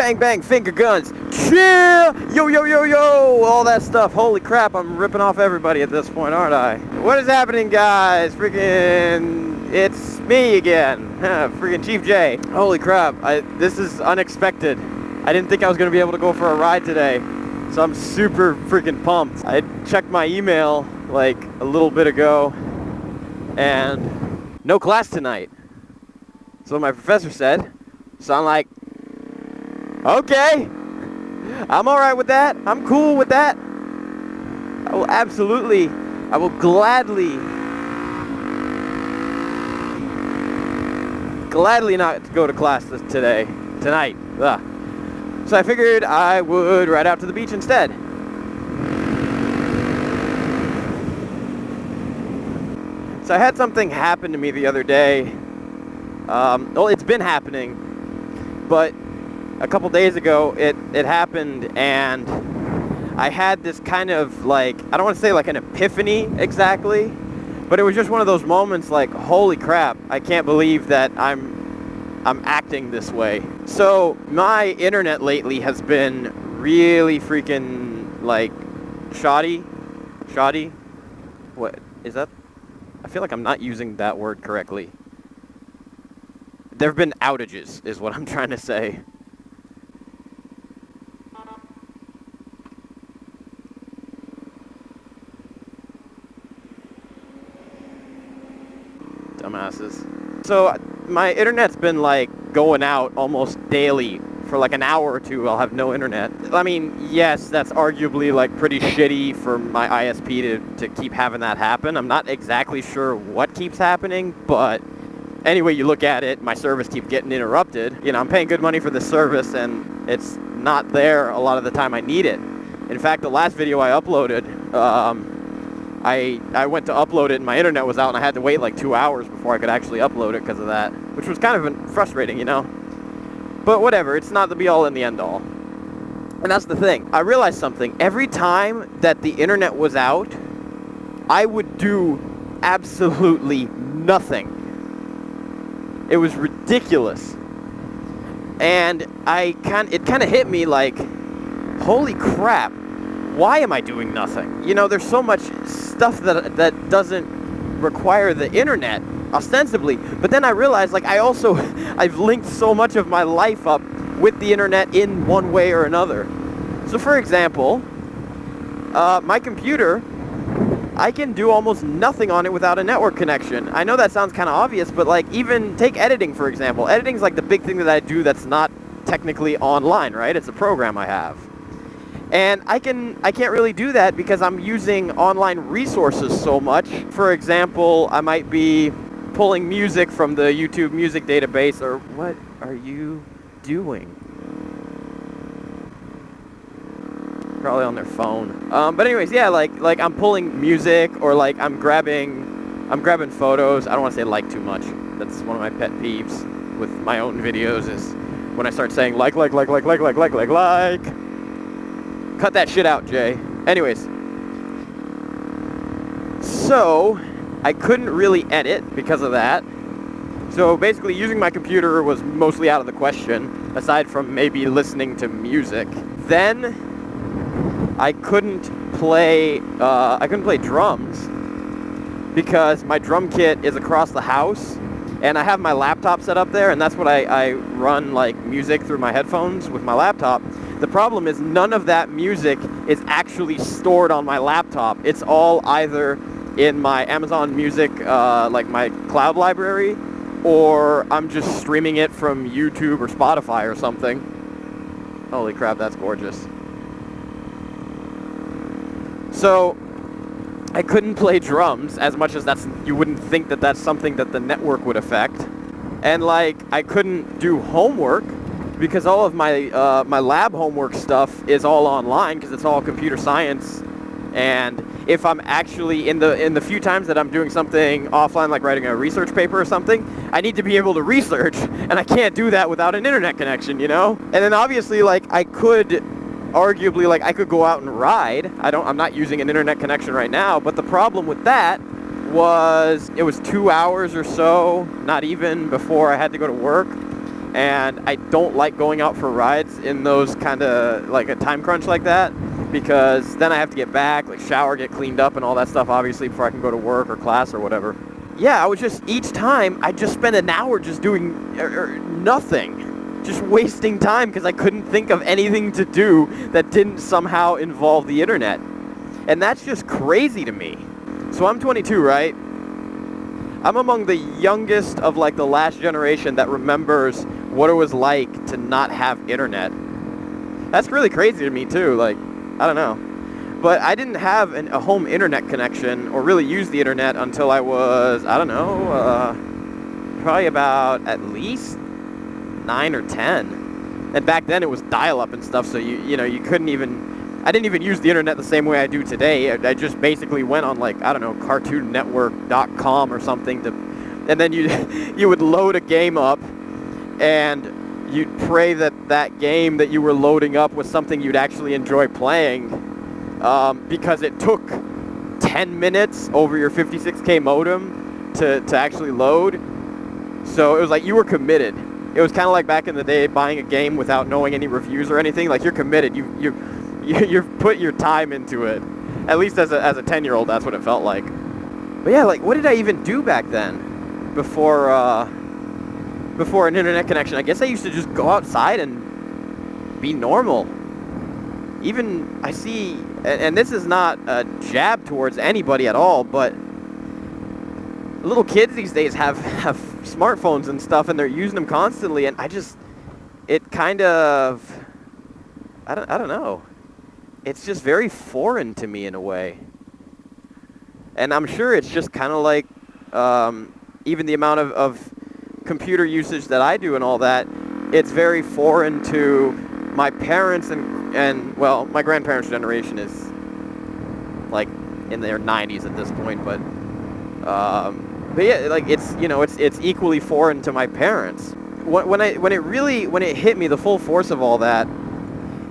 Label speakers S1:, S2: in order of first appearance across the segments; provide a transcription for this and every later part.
S1: bang bang, finger guns, cheer, yo yo yo yo, all that stuff. Holy crap, I'm ripping off everybody at this point, aren't I? What is happening, guys? Freaking, it's me again, freaking Chief J. Holy crap, this is unexpected. I didn't think I was going to be able to go for a ride today, so I'm super freaking pumped. I checked my email like a little bit ago, and no class tonight. So my professor said, so I'm like, okay, I'm all right with that. I'm cool with that. I will gladly not go to class tonight. Ugh. So I figured I would ride out to the beach instead. So I had something happen to me the other day. Well, it's been happening, but a couple days ago it happened, and I had this kind of like, I don't want to say like an epiphany exactly, but it was just one of those moments like, holy crap, I can't believe that I'm acting this way. So my internet lately has been really freaking like shoddy. What is that? I feel like I'm not using that word correctly. There have been outages, is what I'm trying to say. Dumbasses. So my internet's been like going out almost daily. For like an hour or two, I'll have no internet. I mean, yes, that's arguably like pretty shitty for my ISP to keep having that happen. I'm not exactly sure what keeps happening, but anyway you look at it, my service keeps getting interrupted. You know, I'm paying good money for the service, and it's not there a lot of the time I need it. In fact, the last video I uploaded, I went to upload it and my internet was out, and I had to wait like 2 hours before I could actually upload it because of that, which was kind of frustrating, you know? But whatever, it's not the be-all and the end-all. And that's the thing. I realized something. Every time that the internet was out, I would do absolutely nothing. It was ridiculous. And it kind of hit me like, holy crap, why am I doing nothing? You know, there's so much stuff that doesn't require the internet, ostensibly. But then I realized, like, I've linked so much of my life up with the internet in one way or another. So for example, my computer, I can do almost nothing on it without a network connection. I know that sounds kind of obvious, but like, even take editing, for example. Editing's like the big thing that I do that's not technically online, right? It's a program I have. And I can't really do that because I'm using online resources so much. For example, I might be pulling music from the YouTube music database, or what are you doing? Probably on their phone. But anyways, yeah, like I'm pulling music, or like I'm grabbing photos. I don't want to say like too much. That's one of my pet peeves with my own videos, is when I start saying like. Cut that shit out, Jay. Anyways, so I couldn't really edit because of that. So basically, using my computer was mostly out of the question, aside from maybe listening to music. Then I couldn't play drums because my drum kit is across the house, and I have my laptop set up there, and that's what I run like music through my headphones with my laptop. The problem is none of that music is actually stored on my laptop. It's all either in my Amazon Music, like my cloud library, or I'm just streaming it from YouTube or Spotify or something. Holy crap, that's gorgeous. So I couldn't play drums as much as you wouldn't think that that's something that the network would affect. And like, I couldn't do homework because all of my my lab homework stuff is all online because it's all computer science. And if I'm actually in the few times that I'm doing something offline, like writing a research paper or something, I need to be able to research, and I can't do that without an internet connection, you know? And then obviously, like, I could arguably, like, I could go out and ride. I'm not using an internet connection right now, but the problem with that was it was 2 hours or so, not even, before I had to go to work. and I don't like going out for rides in those kind of like a time crunch like that, because then I have to get back, like shower, get cleaned up and all that stuff, obviously, before I can go to work or class or whatever. Yeah, I was just, each time, I just spent an hour just doing nothing. Just wasting time because I couldn't think of anything to do that didn't somehow involve the internet. And that's just crazy to me. So I'm 22, right? I'm among the youngest of like the last generation that remembers what it was like to not have internet. That's really crazy to me too, like, I don't know. But I didn't have a home internet connection or really use the internet until I was, I don't know, probably about at least 9 or 10. And back then it was dial-up and stuff, so you know, you couldn't even, I didn't even use the internet the same way I do today. I just basically went on like, I don't know, cartoonnetwork.com or something to, and then you would load a game up and you'd pray that that game that you were loading up was something you'd actually enjoy playing, because it took 10 minutes over your 56K modem to actually load. So it was like you were committed. It was kind of like back in the day buying a game without knowing any reviews or anything. Like, you're committed. You've put your time into it. At least as a 10-year-old, that's what it felt like. But yeah, like, what did I even do back then before an internet connection? I guess I used to just go outside and be normal. Even I see, and this is not a jab towards anybody at all, but little kids these days have smartphones and stuff, and they're using them constantly, and it kind of, I don't know. It's just very foreign to me in a way. And I'm sure it's just kind of like, even the amount of computer usage that I do and all that, it's very foreign to my parents and well, my grandparents' generation is like in their 90s at this point, but yeah, like, it's, you know, it's equally foreign to my parents. When it hit me, the full force of all that,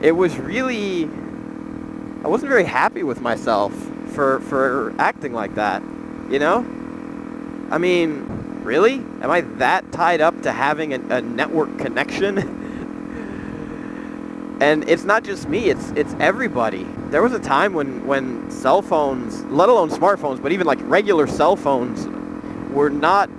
S1: it was really, I wasn't very happy with myself for acting like that, you know? I mean, really? Am I that tied up to having a network connection? And it's not just me, it's everybody. There was a time when cell phones, let alone smartphones, but even like regular cell phones were not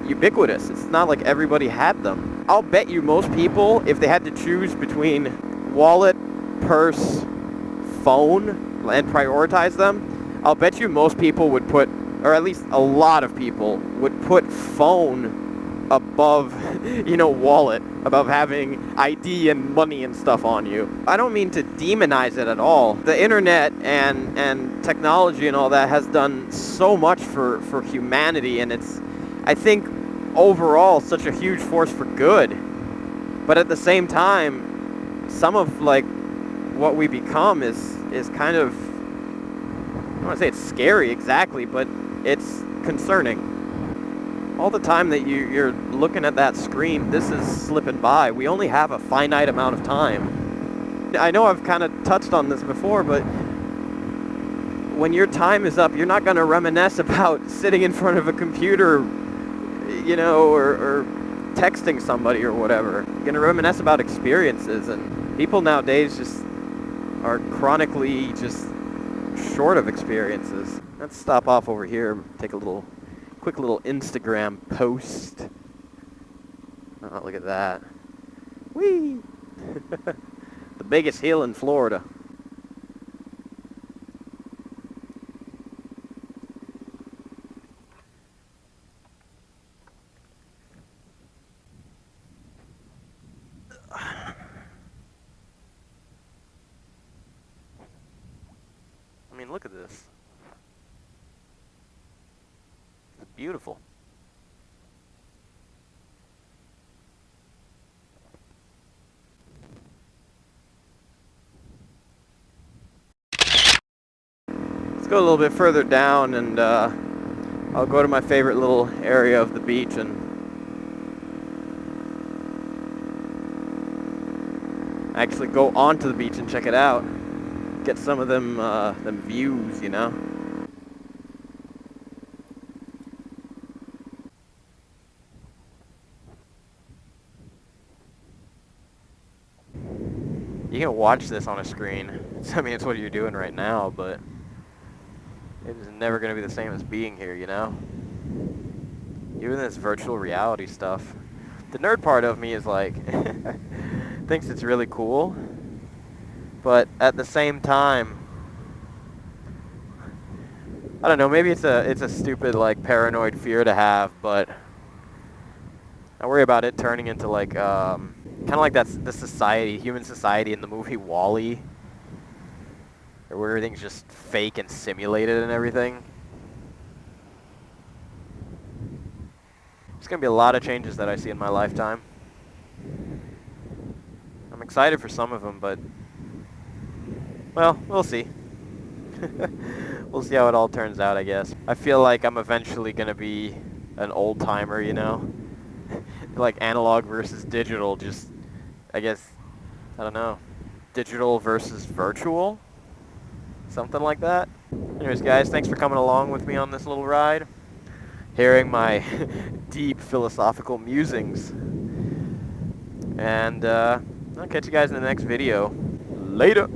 S1: ubiquitous. It's not like everybody had them. I'll bet you most people, if they had to choose between wallet, purse, phone, and prioritize them, I'll bet you most people would put, or at least a lot of people would put phone above, you know, wallet, above having ID and money and stuff on you. I don't mean to demonize it at all. The internet and technology and all that has done so much for humanity, and it's, I think, overall such a huge force for good. But at the same time, some of like what we become is kind of, I don't want to say it's scary exactly, but it's concerning. All the time that you're looking at that screen, this is slipping by. We only have a finite amount of time. I know I've kind of touched on this before, but when your time is up, you're not going to reminisce about sitting in front of a computer, you know, or texting somebody or whatever. You're going to reminisce about experiences, and people nowadays just are chronically just short of experiences. Let's stop off over here, take a quick little Instagram post. Oh, look at that. Whee! The biggest hill in Florida. I mean, look at this. It's beautiful. Let's go a little bit further down, and I'll go to my favorite little area of the beach and actually go onto the beach and check it out. Get some of them views, you know. You can watch this on a screen. I mean, it's what you're doing right now, but it is never going to be the same as being here, you know? Even this virtual reality stuff. The nerd part of me is like, thinks it's really cool, but at the same time, I don't know, maybe it's a stupid, like, paranoid fear to have, but I worry about it turning into, like, kind of like that's the society, human society in the movie WALL-E, where everything's just fake and simulated and everything. There's going to be a lot of changes that I see in my lifetime. I'm excited for some of them, but, well, we'll see. We'll see how it all turns out, I guess. I feel like I'm eventually going to be an old-timer, you know? Like analog versus digital, just, I guess, I don't know, digital versus virtual? Something like that. Anyways, guys, thanks for coming along with me on this little ride. Hearing my deep philosophical musings. And I'll catch you guys in the next video. Later!